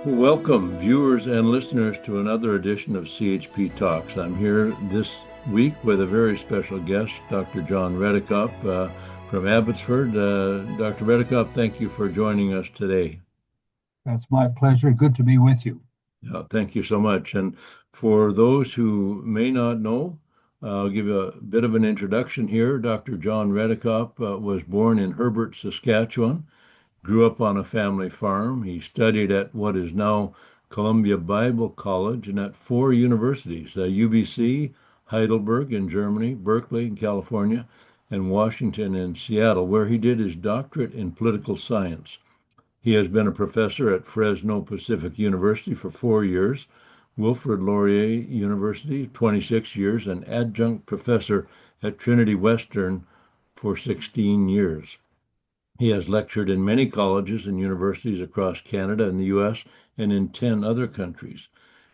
Welcome, viewers and listeners, to another edition of CHP Talks. I'm here this week with a very special guest, Dr. John Redekop from Abbotsford. Dr. Redekop, thank you for joining us today. That's my pleasure. Good to be with you. Thank you so much. And for those who may not know, I'll give you a bit of an introduction here. Dr. John Redekop was born in Herbert, Saskatchewan. Grew up on a family farm. He studied at what is now Columbia Bible College and at four universities, UBC, Heidelberg in Germany, Berkeley in California, and Washington and Seattle, where he did his doctorate in political science. He has been a professor at Fresno Pacific University for 4 years, Wilfrid Laurier University, 26 years, and adjunct professor at Trinity Western for 16 years. He has lectured in many colleges and universities across Canada and the U.S. and in 10 other countries.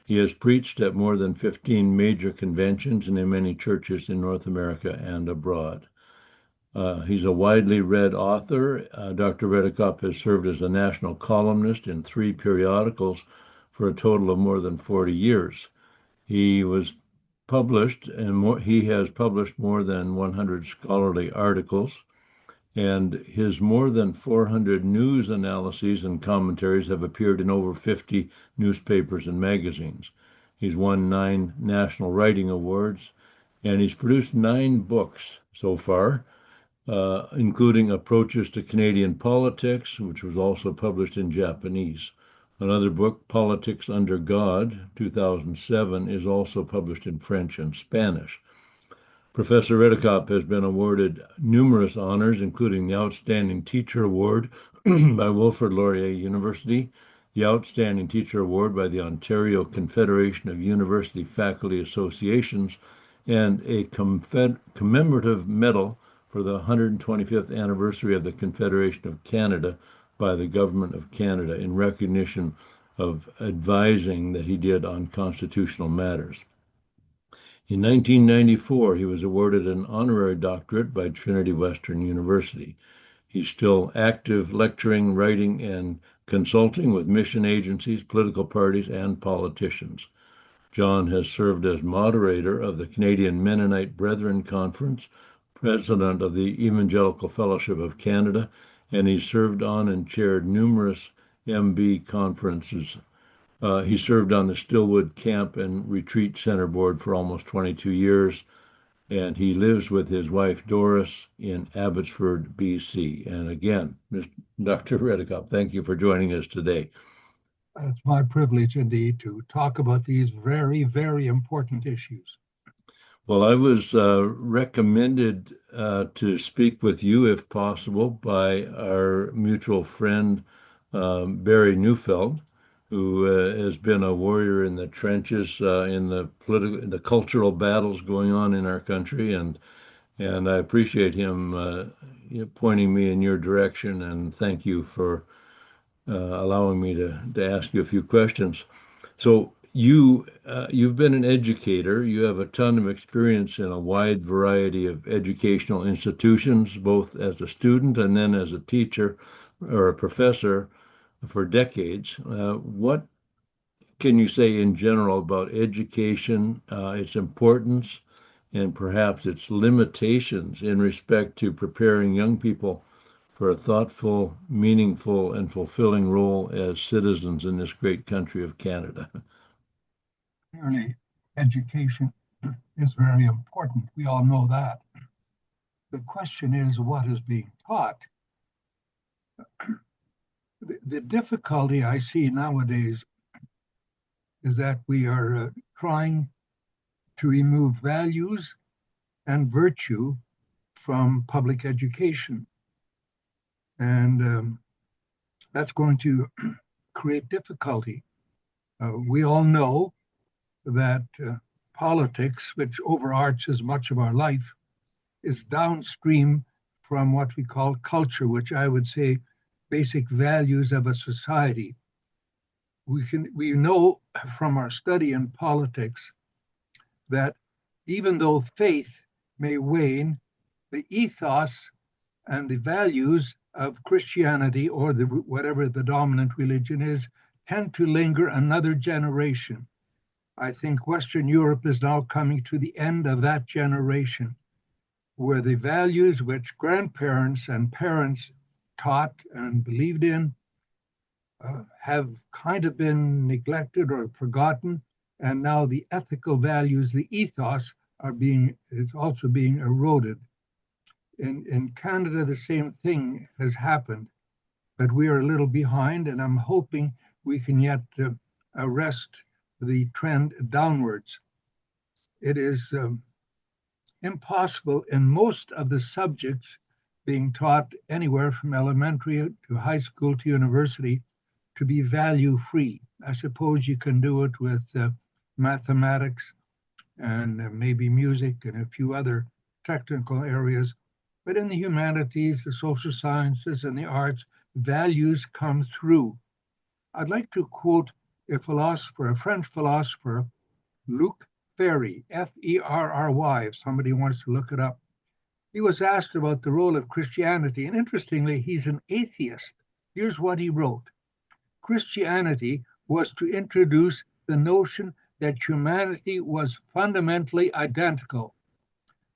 He has preached at more than 15 major conventions and in many churches in North America and abroad. He's a widely read author. Dr. Redekop has served as a national columnist in 3 periodicals for a total of more than 40 years. He has published more than 100 scholarly articles, and his more than 400 news analyses and commentaries have appeared in over 50 newspapers and magazines. He's won 9 National Writing Awards, and he's produced 9 books so far, including Approaches to Canadian Politics, which was also published in Japanese. Another book, Politics Under God, 2007, is also published in French and Spanish. Professor Redekop has been awarded numerous honors, including the Outstanding Teacher Award by Wilfrid Laurier University, the Outstanding Teacher Award by the Ontario Confederation of University Faculty Associations, and a commemorative medal for the 125th anniversary of the Confederation of Canada by the Government of Canada in recognition of advising that he did on constitutional matters. In 1994, he was awarded an honorary doctorate by Trinity Western University. He's still active lecturing, writing, and consulting with mission agencies, political parties, and politicians. John has served as moderator of the Canadian Mennonite Brethren Conference, president of the Evangelical Fellowship of Canada, and he's served on and chaired numerous MB conferences. He served on the Stillwood Camp and Retreat Center Board for almost 22 years, and he lives with his wife Doris in Abbotsford, BC. And again, Dr. Redekop, thank you for joining us today. It's my privilege indeed to talk about these very, very important issues. Well, I was recommended to speak with you, if possible, by our mutual friend, Barry Neufeld, who has been a warrior in the trenches in the cultural battles going on in our country, and I appreciate him pointing me in your direction, and thank you for allowing me to ask you a few questions. So you've been an educator. You have a ton of experience in a wide variety of educational institutions, both as a student and then as a teacher or a professor for decades. What can you say in general about education, its importance, and perhaps its limitations in respect to preparing young people for a thoughtful, meaningful, and fulfilling role as citizens in this great country of Canada? Clearly, education is very important. We all know that. The question is what is being taught. The difficulty I see nowadays is that we are trying to remove values and virtue from public education. And that's going to create difficulty. We all know that politics, which overarches much of our life, is downstream from what we call culture, which I would say basic values of a society. We know from our study in politics that even though faith may wane, the ethos and the values of Christianity or whatever the dominant religion is tend to linger another generation. I think Western Europe is now coming to the end of that generation, where the values which grandparents and parents taught and believed in have kind of been neglected or forgotten, and now the ethical values, the ethos, is also being eroded. In Canada, the same thing has happened, but we are a little behind, and I'm hoping we can yet arrest the trend downwards. It is impossible in most of the subjects being taught anywhere from elementary to high school to university to be value free. I suppose you can do it with mathematics and maybe music and a few other technical areas. But in the humanities, the social sciences, and the arts, values come through. I'd like to quote a philosopher, a French philosopher, Luc Ferry, Ferry, if somebody wants to look it up. He was asked about the role of Christianity, and interestingly, he's an atheist. Here's what he wrote. Christianity was to introduce the notion that humanity was fundamentally identical,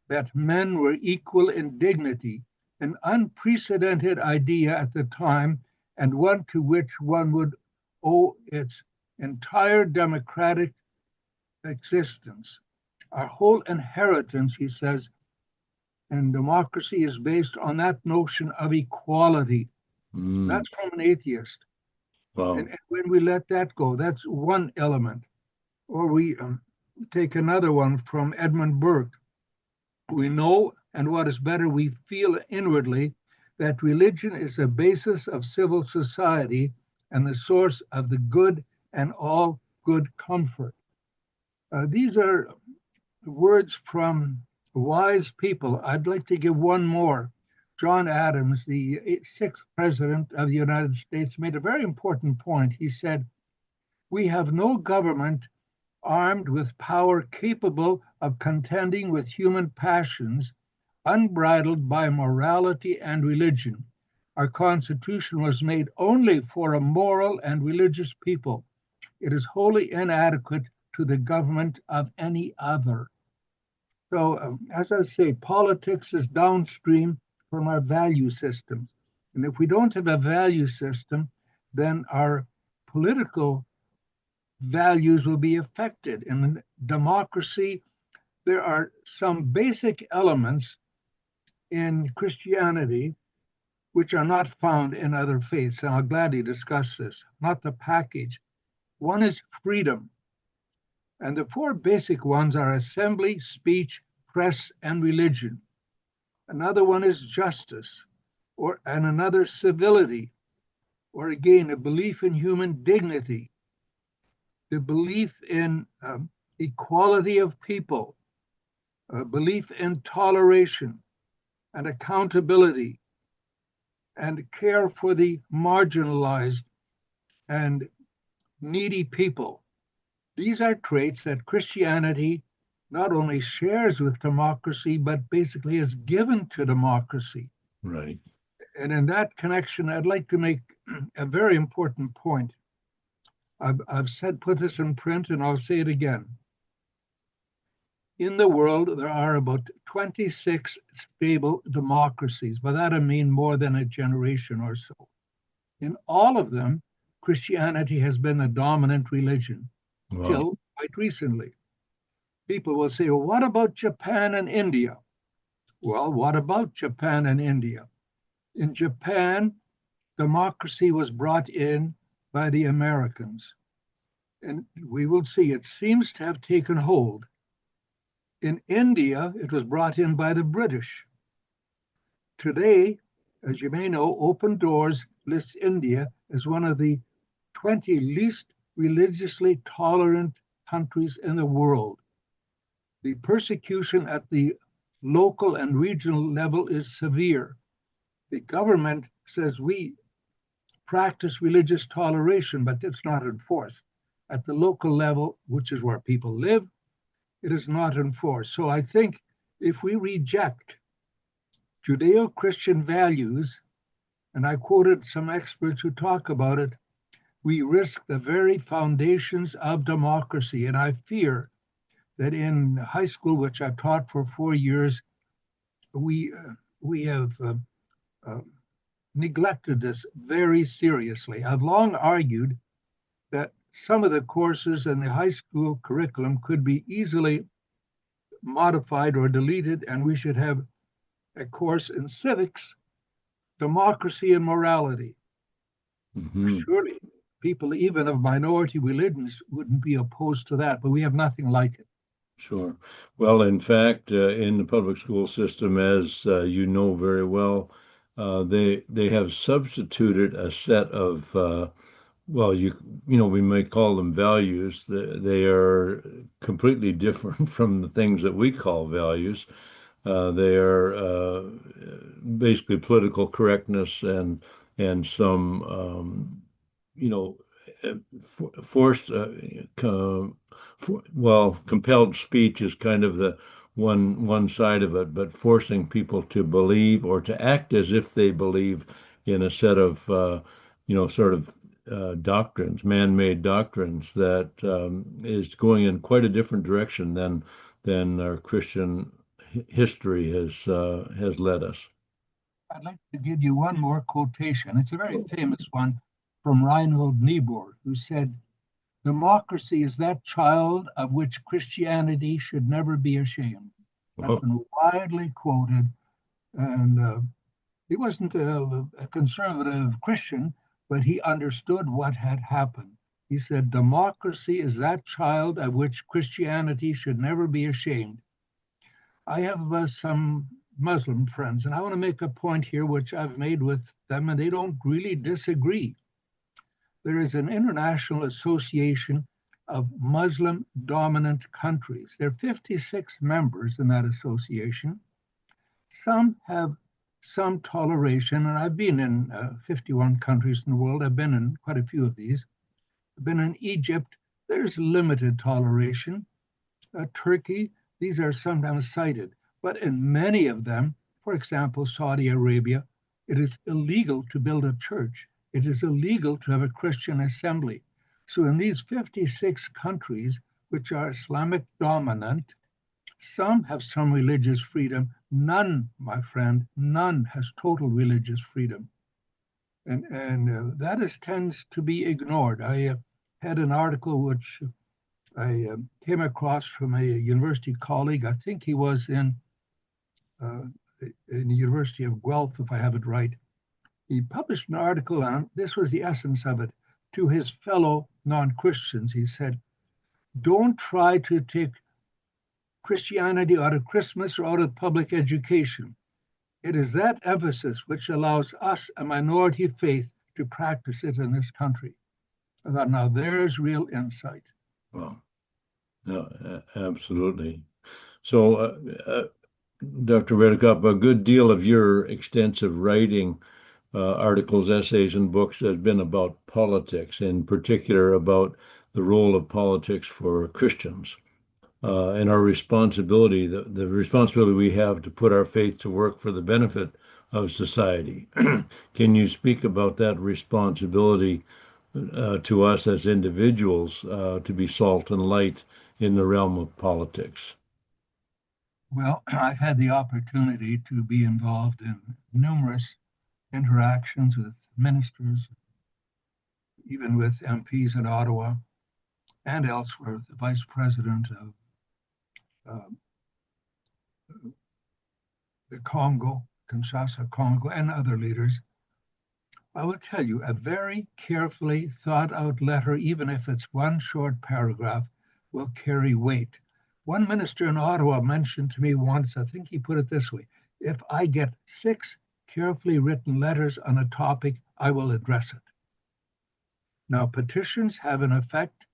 that men were equal in dignity, an unprecedented idea at the time, and one to which one would owe its entire democratic existence. Our whole inheritance, he says, in democracy is based on that notion of equality. That's from an atheist. Wow. And when we let that go, that's one element. Or we take another one from Edmund Burke. We know, and what is better, we feel inwardly that religion is the basis of civil society and the source of the good and all good comfort. These are words from wise people. I'd like to give one more. John Adams, the sixth president of the United States, made a very important point. He said, "We have no government armed with power capable of contending with human passions, unbridled by morality and religion. Our Constitution was made only for a moral and religious people. It is wholly inadequate to the government of any other." So, as I say, politics is downstream from our value systems. And if we don't have a value system, then our political values will be affected. In democracy, there are some basic elements in Christianity which are not found in other faiths. And I'll gladly discuss this, not the package. One is freedom. And the four basic ones are assembly, speech, press, and religion. Another one is justice, and another civility, or again, a belief in human dignity, the belief in equality of people, a belief in toleration and accountability, and care for the marginalized and needy people. These are traits that Christianity not only shares with democracy, but basically is given to democracy. Right. And in that connection, I'd like to make a very important point. I've put this in print, and I'll say it again. In the world, there are about 26 stable democracies. By that I mean more than a generation or so. In all of them, Christianity has been the dominant religion till quite recently. People will say, well, what about Japan and India? Well, what about Japan and India? In Japan, democracy was brought in by the Americans. And we will see it seems to have taken hold. In India, it was brought in by the British. Today, as you may know, Open Doors lists India as one of the 20 least religiously tolerant countries in the world. The persecution at the local and regional level is severe. The government says we practice religious toleration, but it's not enforced. At the local level, which is where people live, it is not enforced. So I think if we reject Judeo-Christian values, and I quoted some experts who talk about it, we risk the very foundations of democracy. And I fear that in high school, which I've taught for 4 years, we have uh, neglected this very seriously. I've long argued that some of the courses in the high school curriculum could be easily modified or deleted, and we should have a course in civics, democracy, and morality. Hmm. Surely people, even of minority religions, wouldn't be opposed to that, but we have nothing like it. Sure. Well, in fact, in the public school system, as you know very well, they have substituted a set of well, you know, we may call them values. They are completely different from the things that we call values. They are basically political correctness and some you know, forced, well, compelled speech is kind of the one side of it, but forcing people to believe or to act as if they believe in a set of, sort of doctrines, man-made doctrines that is going in quite a different direction than our Christian history has led us. I'd like to give you one more quotation. It's a very famous one from Reinhold Niebuhr, who said, "Democracy is that child of which Christianity should never be ashamed." That's Oh, been widely quoted, and he wasn't a conservative Christian, but he understood what had happened. He said, "Democracy is that child of which Christianity should never be ashamed." I have some Muslim friends, and I want to make a point here, which I've made with them, and they don't really disagree. There is an international association of Muslim dominant countries. There are 56 members in that association. Some have some toleration, and I've been in 51 countries in the world. I've been in quite a few of these. I've been in Egypt. There's limited toleration. Turkey, these are sometimes cited. But in many of them, for example, Saudi Arabia, it is illegal to build a church. It is illegal to have a Christian assembly. So in these 56 countries, which are Islamic dominant, some have some religious freedom. None, my friend, none has total religious freedom. And that tends to be ignored. I had an article which I came across from a university colleague. I think he was uh, in the University of Guelph, if I have it right. He published an article on this was the essence of it. To his fellow non-Christians, he said, "Don't try to take Christianity out of Christmas or out of public education. It is that emphasis which allows us, a minority faith, to practice it in this country." I thought, now there's real insight. well, no, absolutely. So, Dr. Redekop, a good deal of your extensive writing, articles, essays, and books has been about politics, in particular about the role of politics for Christians, and our responsibility, the responsibility we have to put our faith to work for the benefit of society. Can you speak about that responsibility to us as individuals to be salt and light in the realm of politics? Well, I've had the opportunity to be involved in numerous interactions with ministers, even with MPs in Ottawa and elsewhere, with the vice president of uh, the Congo, Kinshasa, Congo, and other leaders. I will tell you, a very carefully thought out letter, even if it's one short paragraph, will carry weight. One minister in Ottawa mentioned to me once, I think he put it this way: if I get 6 carefully written letters on a topic, I will address it. Now, petitions have an effect,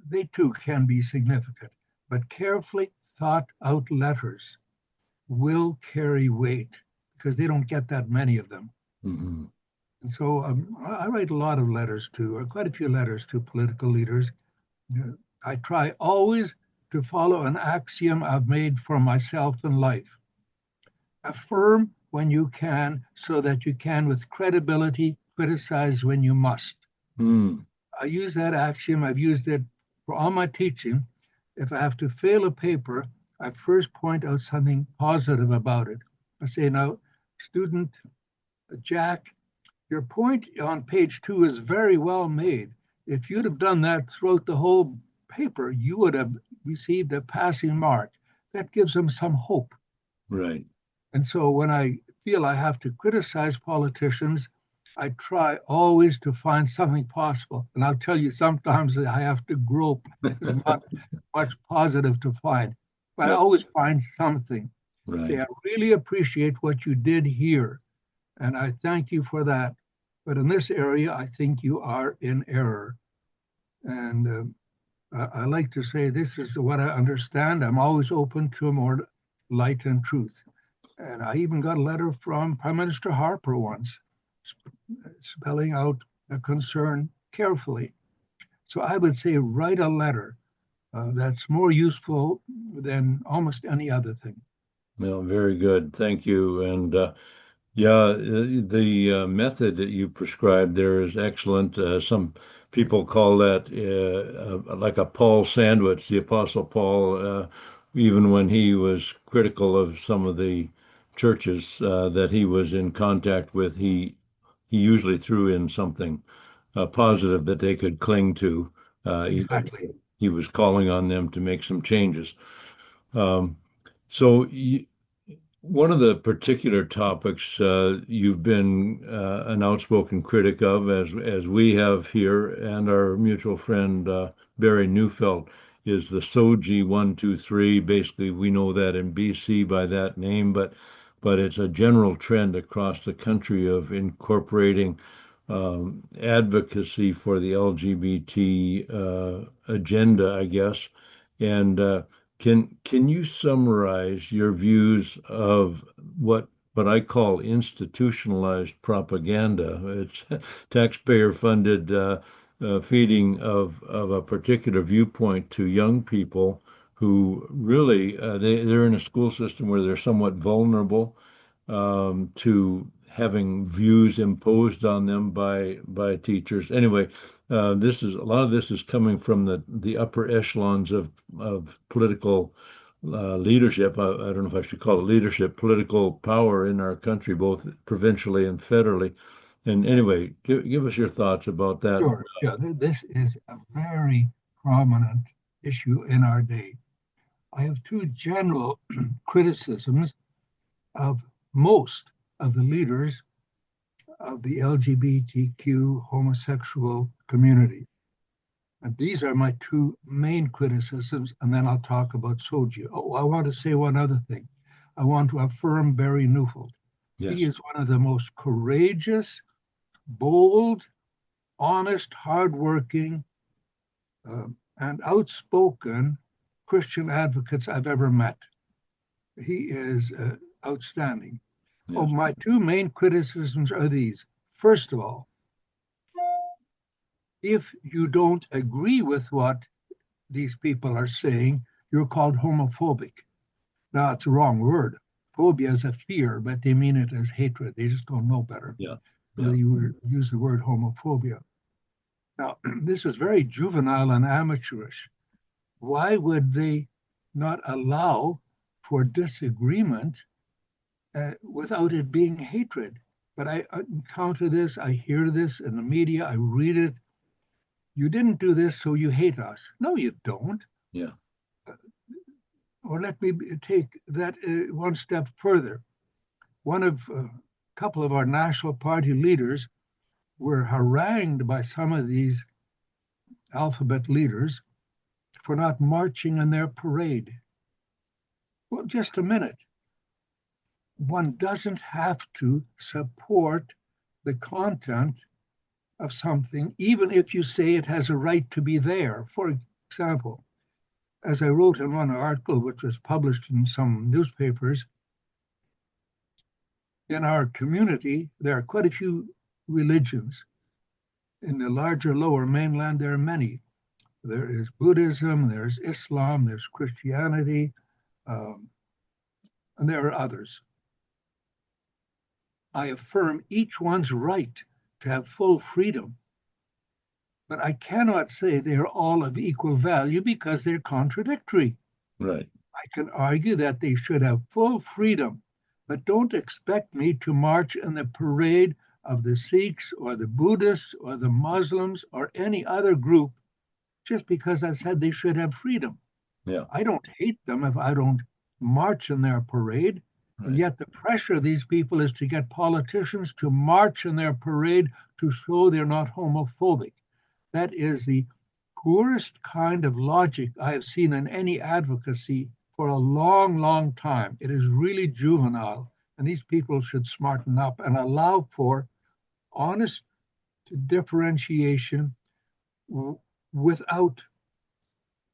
they too can be significant, but carefully thought out letters will carry weight because they don't get that many of them. Mm-hmm. And so I write a lot of letters to, or quite a few letters to political leaders. I try always to follow an axiom I've made for myself in life. Affirm when you can, so that you can, with credibility, criticize when you must. Mm, I use that axiom. I've used it for all my teaching. If I have to fail a paper, I first point out something positive about it. I say, now, student Jack, your point on page 2 is very well made. If you'd have done that throughout the whole paper, you would have received a passing mark. That gives them some hope. right. And so when I feel I have to criticize politicians, I try always to find something possible. And I'll tell you, sometimes I have to grope. There's not much positive to find, but I Yep, always find something. Say, right. I really appreciate what you did here, and I thank you for that. But in this area, I think you are in error. And I like to say, this is what I understand. I'm always open to more light and truth. And I even got a letter from Prime Minister Harper once, spelling out a concern carefully. So I would say write a letter. That's more useful than almost any other thing. Well, very good. Thank you. And yeah, the method that you prescribed there is excellent. Some people call that like a Paul sandwich. The Apostle Paul, even when he was critical of some of the churches that he was in contact with, he usually threw in something positive that they could cling to, even Exactly. if he was calling on them to make some changes. Um, so, one of the particular topics you've been an outspoken critic of, as we have here, and our mutual friend Barry Neufeld, is the sogi 123. Basically, we know that in BC by that name, but it's a general trend across the country of incorporating advocacy for the LGBT agenda, I guess. And can you summarize your views of what I call institutionalized propaganda? It's taxpayer-funded feeding of a particular viewpoint to young people who really they're in a school system where they're somewhat vulnerable to having views imposed on them by teachers. Anyway, this is a lot of this is coming from the upper echelons of political leadership. I don't know if I should call it leadership, political power in our country, both provincially and federally. And anyway, give us your thoughts about that. Sure. Yeah, this is a very prominent issue in our day. I have two general criticisms of most of the leaders of the LGBTQ homosexual community. And these are my two main criticisms, and then I'll talk about Soji. Oh, I want to say one other thing. I want to affirm Barry Neufeld. He Yes. is one of the most courageous, bold, honest, hardworking, uh, and outspoken Christian advocates I've ever met. He is outstanding. Oh, Yes. my two main criticisms are these. First of all, if you don't agree with what these people are saying, you're called homophobic. Now, it's the wrong word. Phobia is a fear, but they mean it as hatred. They just don't know better. Yeah. So Yeah. you use the word homophobia. Now, this is very juvenile and amateurish. Why would they not allow for disagreement without it being hatred? But I encounter this, I hear this in the media, I read it. You didn't do this, so you hate us. No, you don't. Yeah. Or let me take that one step further. One of a couple of our national party leaders were harangued by some of these alphabet leaders for not marching in their parade. Well, just a minute. One doesn't have to support the content of something, even if you say it has a right to be there. For example, as I wrote in one article, which was published in some newspapers, in our community, there are quite a few religions. In the larger lower mainland, there are many. There is Buddhism, there's Islam, there's Christianity, um, and there are others. I affirm each one's right to have full freedom. But I cannot say they are all of equal value because they're contradictory. Right. I can argue that they should have full freedom, but don't expect me to march in the parade of the Sikhs or the Buddhists or the Muslims or any other group just because I said they should have freedom. Yeah. I don't hate them if I don't march in their parade. And Right. yet the pressure of these people is to get politicians to march in their parade to show they're not homophobic. That is the poorest kind of logic I have seen in any advocacy for a long, long time. It is really juvenile, and these people should smarten up and allow for honest differentiation without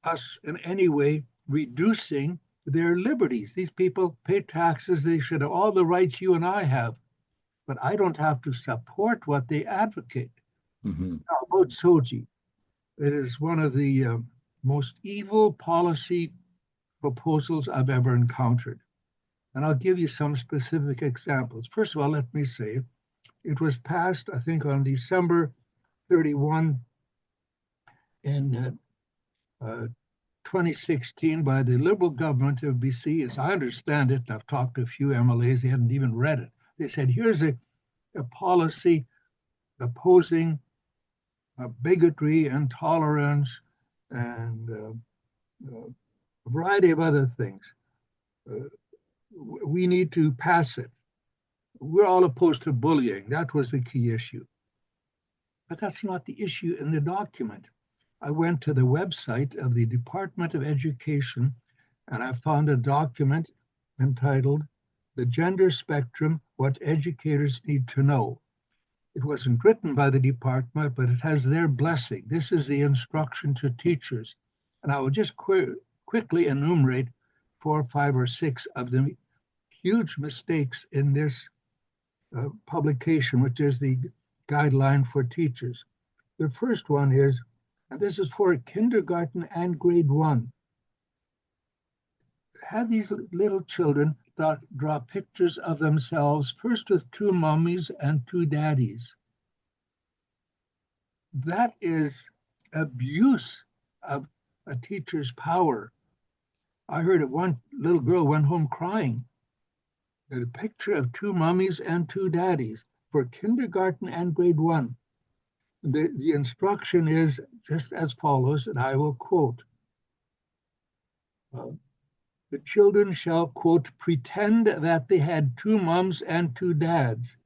us in any way reducing their liberties. These people pay taxes, they should have all the rights you and I have, but I don't have to support what they advocate. Mm-hmm. Now, about sogi, it is one of the most evil policy proposals I've ever encountered. And I'll give you some specific examples. First of all, let me say it was passed, I think, on December 31 in 2016 by the Liberal government of BC. As I understand it, and I've talked to a few MLAs, they hadn't even read it. They said, here's a policy opposing bigotry, intolerance, and a variety of other things. We need to pass it. We're all opposed to bullying. That was the key issue. But that's not the issue in the document. I went to the website of the Department of Education and I found a document entitled The Gender Spectrum, What Educators Need to Know. It wasn't written by the department, but it has their blessing. This is the instruction to teachers. And I will just quickly enumerate 4, 5, or 6 of the huge mistakes in this publication, which is the guideline for teachers. The first one is, and this is for kindergarten and grade 1, have these little children draw pictures of themselves, first with 2 mummies and 2 daddies. That is abuse of a teacher's power. I heard of one little girl went home crying. A picture of 2 mummies and 2 daddies for kindergarten and grade 1. The instruction is just as follows, and I will quote. The children shall, quote, pretend that they had 2 mums and 2 dads,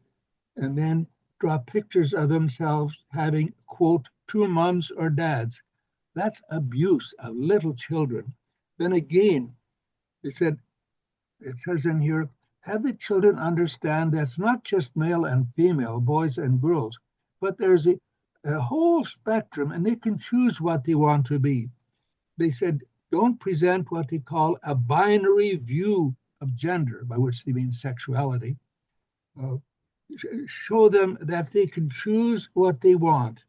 and then draw pictures of themselves having, quote, 2 mums or dads. That's abuse of little children. Then again, it says in here, have the children understand that's not just male and female, boys and girls, but there's a whole spectrum and they can choose what they want to be. They said, don't present what they call a binary view of gender, by which they mean sexuality. Show them that they can choose what they want.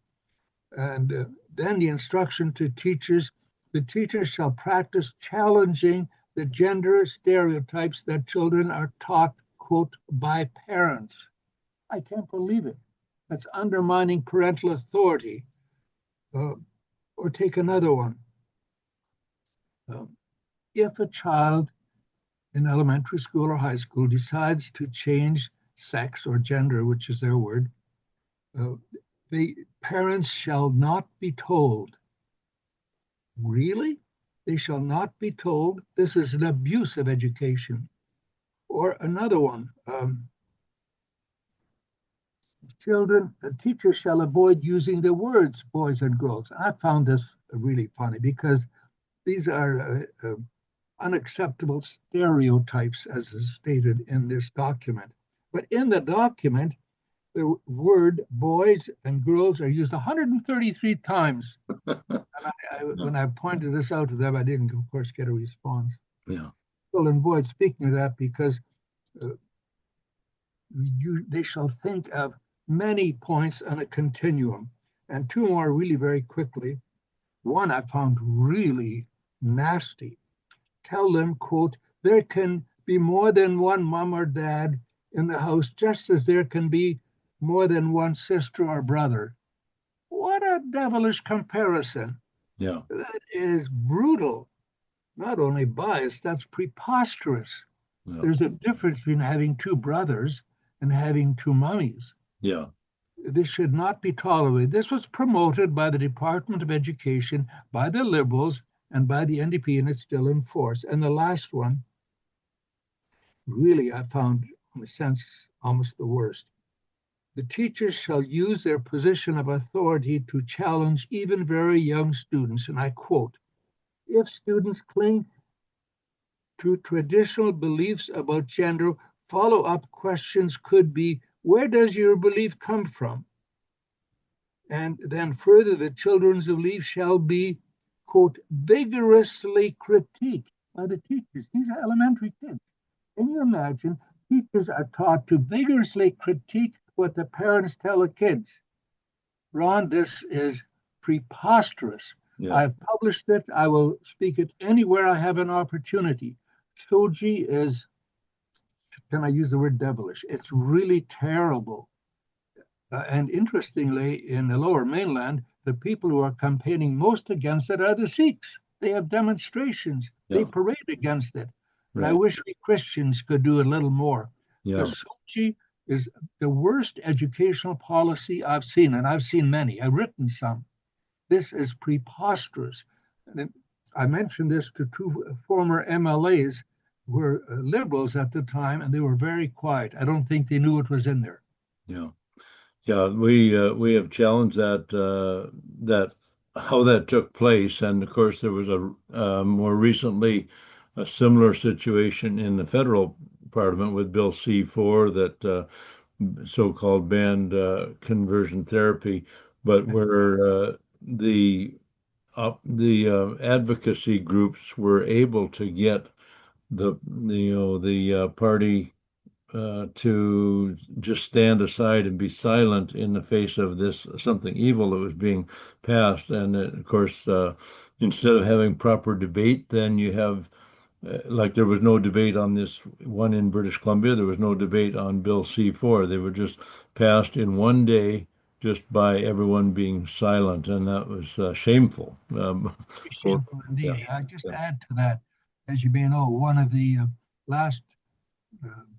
And then the instruction to teachers, the teachers shall practice challenging the gender stereotypes that children are taught, quote, by parents. I can't believe it. That's undermining parental authority. Or take another one. If a child in elementary school or high school decides to change sex or gender, which is their word, the parents shall not be told. Really? They shall not be told. This is an abuse of education. Or another one. Teachers shall avoid using the words boys and girls. I found this really funny because these are unacceptable stereotypes as is stated in this document. But in the document, the word boys and girls are used 133 times. And when I pointed this out to them, I didn't, of course, get a response. Yeah. Well, avoid speaking of that because they shall think of many points on a continuum. And 2 more really very quickly. One I found really nasty. Tell them, quote, there can be more than one mom or dad in the house, just as there can be more than one sister or brother. What a devilish comparison. Yeah. That is brutal. Not only biased, that's preposterous. Yeah. There's a difference between having two brothers and having two mummies. Yeah. This should not be tolerated. This was promoted by the Department of Education, by the Liberals, and by the NDP, and it's still in force. And the last one, really, I found, in a sense, almost the worst. The teachers shall use their position of authority to challenge even very young students. And I quote, if students cling to traditional beliefs about gender, follow-up questions could be, where does your belief come from? And then further, the children's belief shall be, quote, vigorously critiqued by the teachers. These are elementary kids. Can you imagine? Teachers are taught to vigorously critique what the parents tell the kids. Ron, this is preposterous. Yeah. I've published it. I will speak it anywhere I have an opportunity. Sogi is, can I use the word devilish? It's really terrible. And interestingly, in the lower mainland, the people who are campaigning most against it are the Sikhs. They have demonstrations. They Yeah. parade against it. And I Right. wish we Christians could do a little more. Yeah. The Sochi is the worst educational policy I've seen, and I've seen many. I've written some. This is preposterous. And I mentioned this to two former MLAs who were liberals at the time, and they were very quiet. I don't think they knew it was in there. Yeah. Yeah, we have challenged that how that took place, and of course there was a more recently a similar situation in the federal parliament with Bill C-4 that so-called banned conversion therapy, but where the advocacy groups were able to get the party to just stand aside and be silent in the face of this something evil that was being passed. And of course, instead of having proper debate, then you have like there was no debate on this one in British Columbia. There was no debate on Bill C-4. They were just passed in one day just by everyone being silent, and that was shameful. Both, Shameful yeah, indeed. I just yeah, add to that, as you may know, one of the last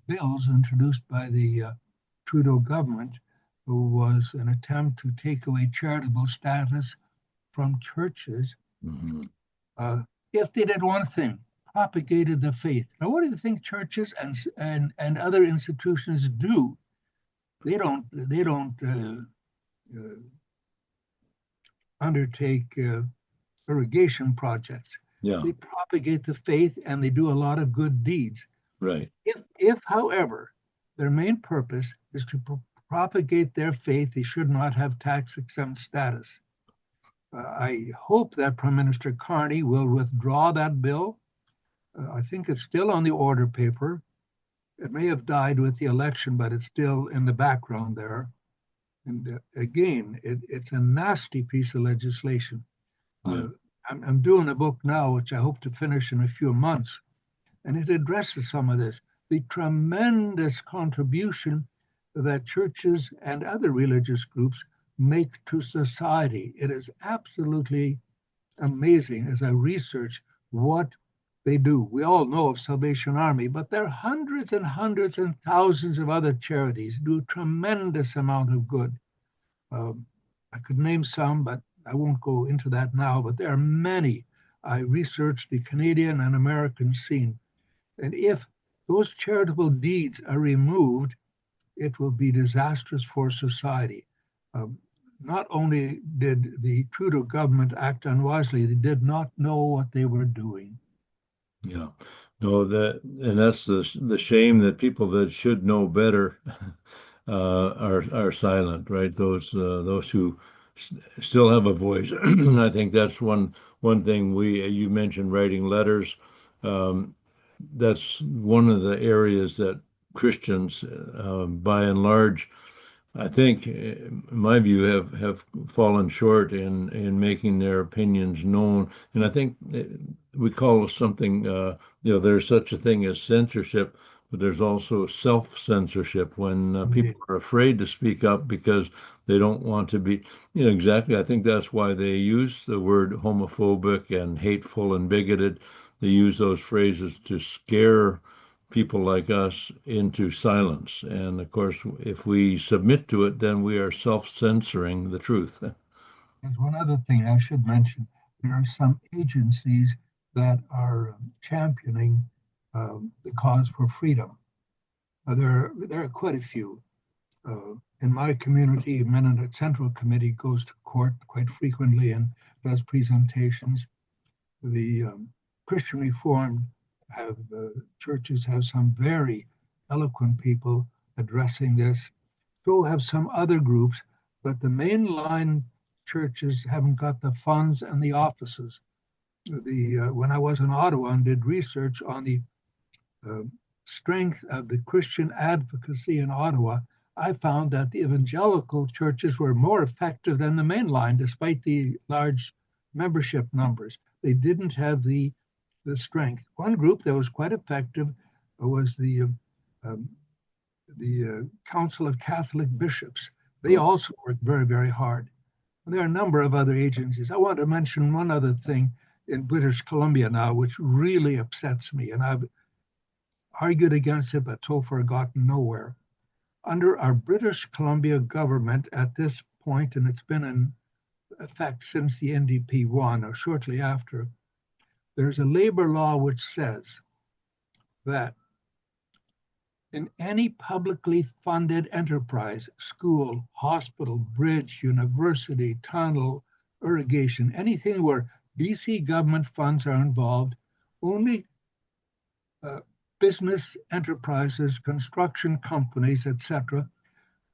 bills introduced by the Trudeau government was an attempt to take away charitable status from churches hmm uh, if they did one thing, propagated the faith. Now, what do you think churches and other institutions do? They don't undertake irrigation projects. yeah, They propagate the faith and they do a lot of good deeds. right, If, however, their main purpose is to propagate their faith, they should not have tax exempt status. I hope that Prime Minister Carney will withdraw that bill. I think it's still on the order paper. It may have died with the election, but it's still in the background there. And again, it's a nasty piece of legislation. yeah, Uh, I'm doing a book now, which I hope to finish in a few months, and it addresses some of this. The tremendous contribution that churches and other religious groups make to society. It is absolutely amazing as I research what they do. We all know of Salvation Army, but there are hundreds and hundreds and thousands of other charities do a tremendous amount of good. Um, I could name some, but I won't go into that now. But there are many. I researched the Canadian and American scene. And if those charitable deeds are removed, it will be disastrous for society. Um, Not only did the Trudeau government act unwisely, they did not know what they were doing. yeah. No, and that's the shame that people that should know better are silent, right? Those who still have a voice. I think that's one thing we you mentioned writing letters. Um, that's one of the areas that Christians, by and large, I think, in my view, have fallen short in making their opinions known. And I think we call something, there's such a thing as censorship, but there's also self-censorship when people Indeed. are afraid to speak up because they don't want to be, exactly. I think that's why they use the word homophobic and hateful and bigoted. They use those phrases to scare people like us into silence. And of course, if we submit to it, then we are self-censoring the truth. There's one other thing I should mention. There are some agencies that are championing the cause for freedom. There are quite a few. In my community, Mennonite Central Committee goes to court quite frequently and does presentations. The Christian Reformed churches have some very eloquent people addressing this. So have some other groups, but the mainline churches haven't got the funds and the offices. When I was in Ottawa and did research on the uh, strength of the Christian advocacy in Ottawa, I found that the evangelical churches were more effective than the mainline, despite the large membership numbers. They didn't have the strength. One group that was quite effective was um, the Council of Catholic Bishops. They Oh, also work very, very hard. There are a number of other agencies. I want to mention one other thing in British Columbia now, which really upsets me, and I've argued against it, but so far gotten nowhere. Under our British Columbia government at this point, and it's been in effect since the NDP won or shortly after, there's a labor law which says that in any publicly funded enterprise, school, hospital, bridge, university, tunnel, irrigation, anything where BC government funds are involved, only uh, business enterprises, construction companies, etc.,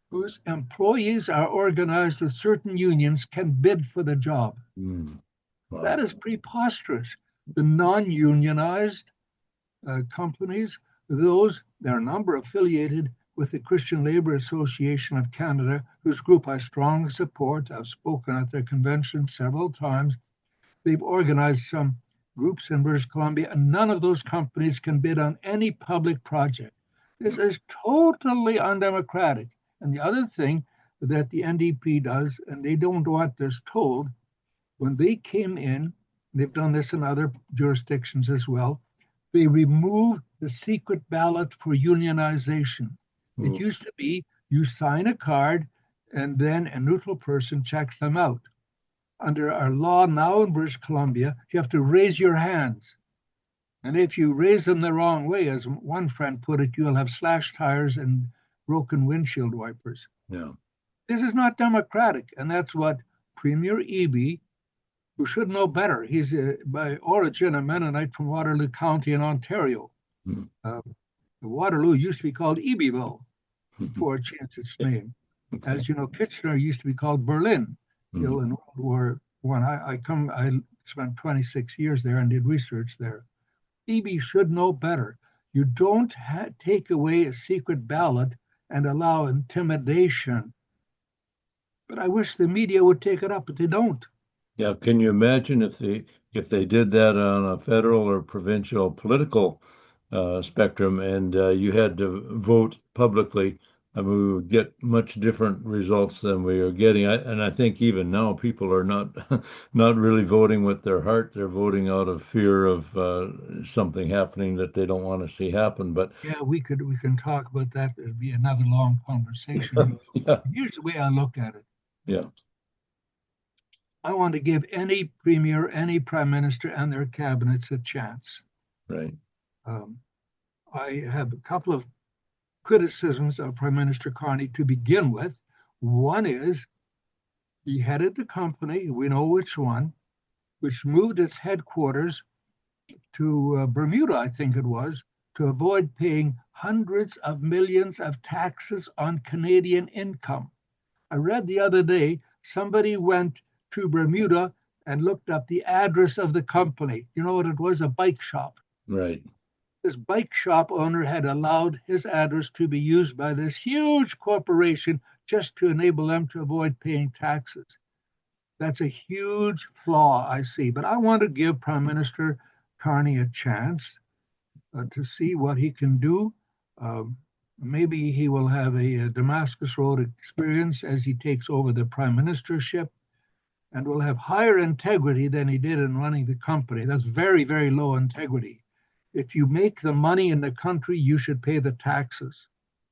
whose employees are organized with certain unions can bid for the job. wow. That is preposterous. The non-unionized companies, there are a number affiliated with the Christian Labour Association of Canada, whose group I strongly support. I've spoken at their convention several times. They've organized some groups in British Columbia, and none of those companies can bid on any public project. This is totally undemocratic. And the other thing that the NDP does, and they don't want this told, when they came in, they've done this in other jurisdictions as well, they removed the secret ballot for unionization. It Oh, used to be you sign a card and then a neutral person checks them out. Under our law now in British Columbia, you have to raise your hands. And if you raise them the wrong way, as one friend put it, you'll have slashed tires and broken windshield wipers. yeah. This is not democratic. And that's what Premier Eby, who should know better, he's by origin a Mennonite from Waterloo County in Ontario. Hmm. Uh, Waterloo used to be called Ebyville before it changed its name. Okay. As you know, Kitchener used to be called Berlin. Hmm. In World War I. I spent 26 years there and did research there. Eby should know better. You don't take away a secret ballot and allow intimidation. But I wish the media would take it up, but they don't. Yeah, can you imagine if they did that on a federal or provincial political spectrum and you had to vote publicly? I mean, we would get much different results than we are getting. And I think even now people are not not really voting with their heart. They're voting out of fear of something happening that they don't want to see happen. But Yeah, we can talk about that. It'd be another long conversation. yeah, Here's the way I look at it. yeah, I want to give any premier, any prime minister, and their cabinets a chance. right. Um, I have a couple of criticisms of Prime Minister Carney to begin with. One is he headed the company, we know which one, which moved its headquarters to Bermuda, I think it was, to avoid paying hundreds of millions of taxes on Canadian income. I read the other day somebody went to Bermuda and looked up the address of the company. You know what it was? A bike shop. Right. This bike shop owner had allowed his address to be used by this huge corporation just to enable them to avoid paying taxes. That's a huge flaw, I see. But I want to give Prime Minister Carney a chance to see what he can do. Um, Maybe he will have a Damascus Road experience as he takes over the prime ministership and will have higher integrity than he did in running the company. That's very, very low integrity. If you make the money in the country, you should pay the taxes.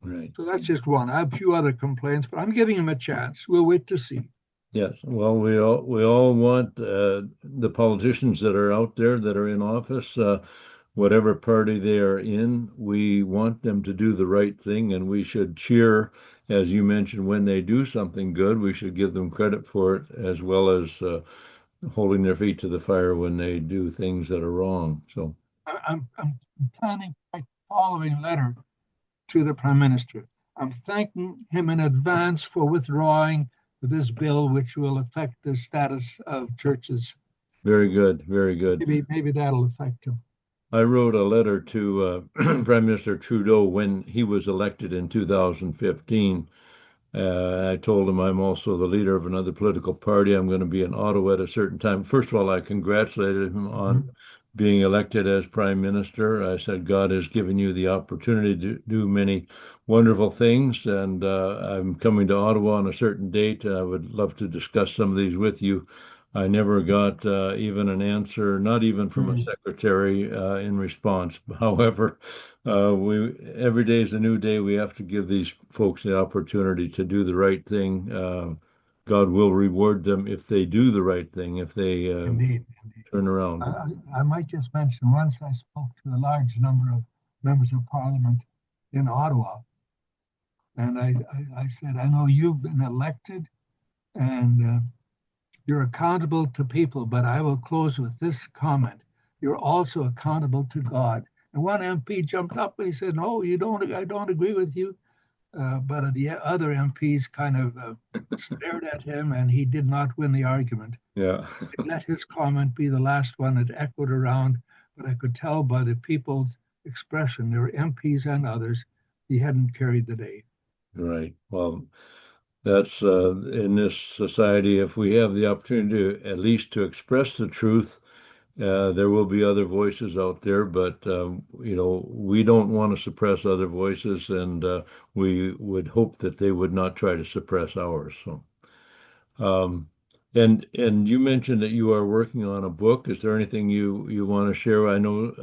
Right. So that's just one. I have a few other complaints, but I'm giving him a chance. We'll wait to see. Yes. Well, we all want the politicians that are out there that are in office, whatever party they are in, we want them to do the right thing, and we should cheer, as you mentioned, when they do something good. We should give them credit for it, as well as holding their feet to the fire when they do things that are wrong. So, I'm planning the following letter to the Prime Minister. I'm thanking him in advance for withdrawing this bill, which will affect the status of churches. very good, very good. Maybe that'll affect him. I wrote a letter to Prime Minister Trudeau when he was elected in 2015. I told him I'm also the leader of another political party. I'm going to be in Ottawa at a certain time. First of all, I congratulated him on Mhm. being elected as Prime Minister. I said, God has given you the opportunity to do many wonderful things, and I'm coming to Ottawa on a certain date. I would love to discuss some of these with you. I never got even an answer, not even from a Mhm. secretary in response. However, we every day is a new day. We have to give these folks the opportunity to do the right thing. God will reward them if they do the right thing, if they Indeed. turn around. I might just mention once I spoke to a large number of members of parliament in Ottawa, and I said, I know you've been elected and you're accountable to people, but I will close with this comment. You're also accountable to God. And one MP jumped up and he said, no, you don't, I don't agree with you. But the other MPs kind of stared at him and he did not win the argument. Yeah, Let his comment be the last one that echoed around, but I could tell by the people's expression, there were MPs and others, he hadn't carried the day. right. Well, that's in this society, if we have the opportunity to, at least to express the truth, there will be other voices out there, but we don't want to suppress other voices, and we would hope that they would not try to suppress ours. So, um, and you mentioned that you are working on a book. Is there anything you want to share? I know.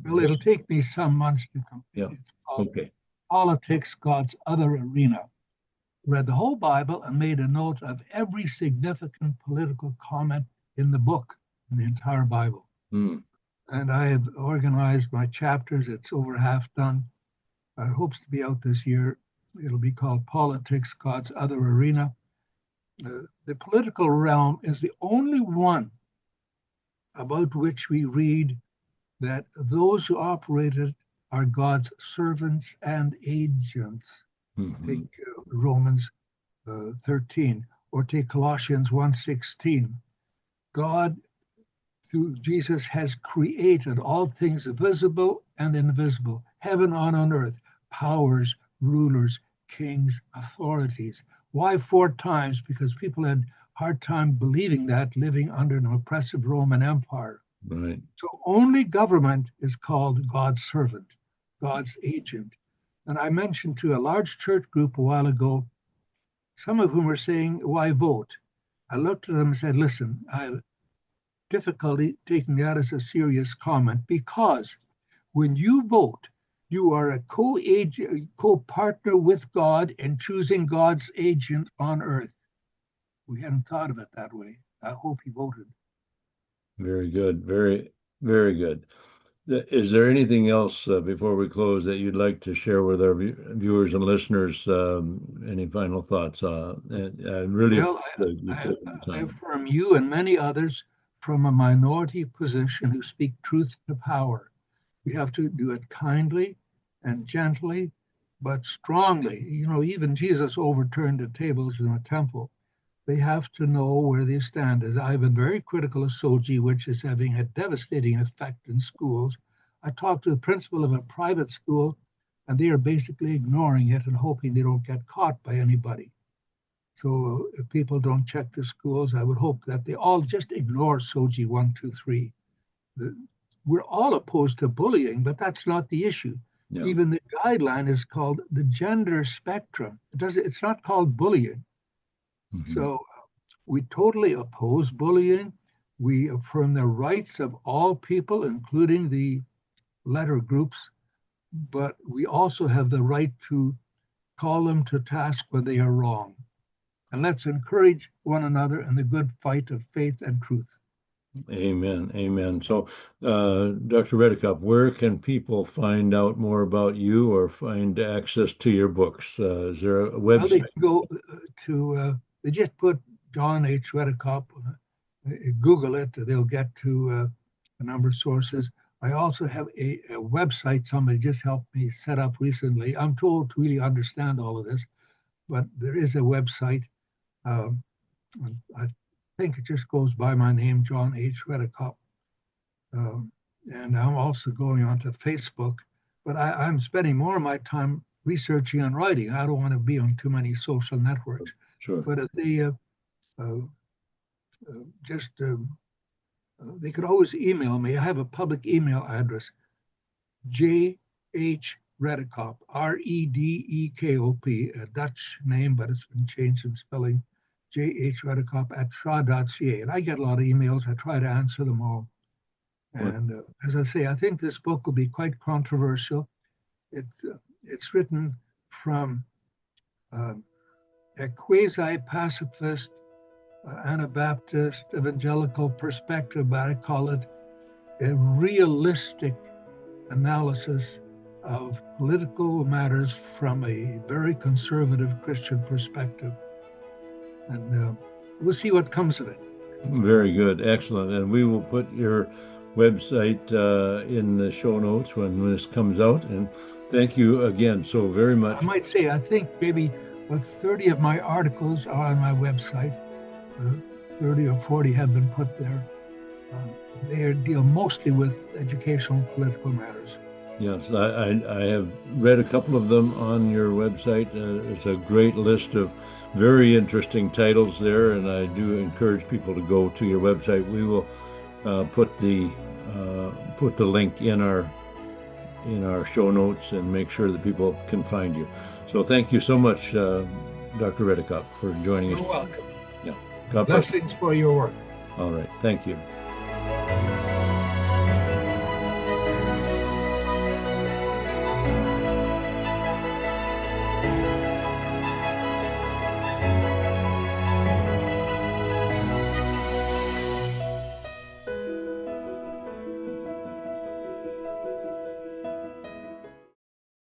Well, it'll take me some months to complete. Yeah. It's called Okay. Politics, God's Other Arena. Read the whole Bible and made a note of every significant political comment in the book, in the entire Bible. Hmm. And I have organized my chapters. It's over half done. I hopes to be out this year. It'll be called Politics, God's Other Arena. The political realm is the only one about which we read that those who operate it are God's servants and agents. Hmm. Take Romans 13, or take Colossians 1:16. God, through Jesus, has created all things visible and invisible, heaven on earth, powers, rulers, kings, authorities. Why four times? Because people had hard time believing that, living under an oppressive Roman Empire. Right. So only government is called God's servant, God's agent. And I mentioned to a large church group a while ago, some of whom were saying, why vote? I looked at them and said, listen, I have difficulty taking that as a serious comment because when you vote, you are a co-partner with God in choosing God's agent on earth. We hadn't thought of it that way. I hope he voted. Very good. Very, very good. Is there anything else before we close that you'd like to share with our viewers and listeners? Any final thoughts? And I really Well, appreciate you taking the I time. affirm you and many others from a minority position who speak truth to power. We have to do it kindly and gently, but strongly. You know, even Jesus overturned the tables in the temple. They have to know where they stand. As I've been very critical of sogi, which is having a devastating effect in schools. I talked to the principal of a private school, and they are basically ignoring it and hoping they don't get caught by anybody. So if people don't check the schools, I would hope that they all just ignore sogi 1, 2, 3. We're all opposed to bullying, but that's not the issue. Yeah. Even the guideline is called the gender spectrum. It's not called bullying. Hmm. So we totally oppose bullying. We affirm the rights of all people, including the letter groups, but we also have the right to call them to task when they are wrong. And let's encourage one another in the good fight of faith and truth. Amen. Amen. So, Dr. Redekop, where can people find out more about you or find access to your books? Is there a Well, they website? can go they just put John H. Redekop, Google it, they'll get to a number of sources. I also have a website somebody just helped me set up recently. I'm told to really understand all of this, but there is a website. Um, I think it just goes by my name, John H. Redekop. Um, and I'm also going onto Facebook, but I'm spending more of my time researching and writing. I don't want to be on too many social networks. Sure. But if uh, just they could always email me. I have a public email address, JH Redekop, Redekop, a Dutch name, but it's been changed in spelling, JH Redekop at tra.ca. And I get a lot of emails. I try to answer them all. What? And as I say, I think this book will be quite controversial. It's written from uh, a quasi-pacifist, Anabaptist, evangelical perspective, but I call it a realistic analysis of political matters from a very conservative Christian perspective. And we'll see what comes of it. Very good. Excellent. And we will put your website in the show notes when this comes out. And thank you again so very I much. might say, I think maybe about 30 of my articles are on my website. 30 or 40 have been put there. They deal mostly with educational and political matters. Yes, I have read a couple of them on your website. It's a great list of very interesting titles there, and I do encourage people to go to your website. We will put the link in our show notes and make sure that people can find you. So thank you so much, Dr. Redekop, for joining us. You're welcome. Yeah, God bless. Blessings for your work. All right, thank you.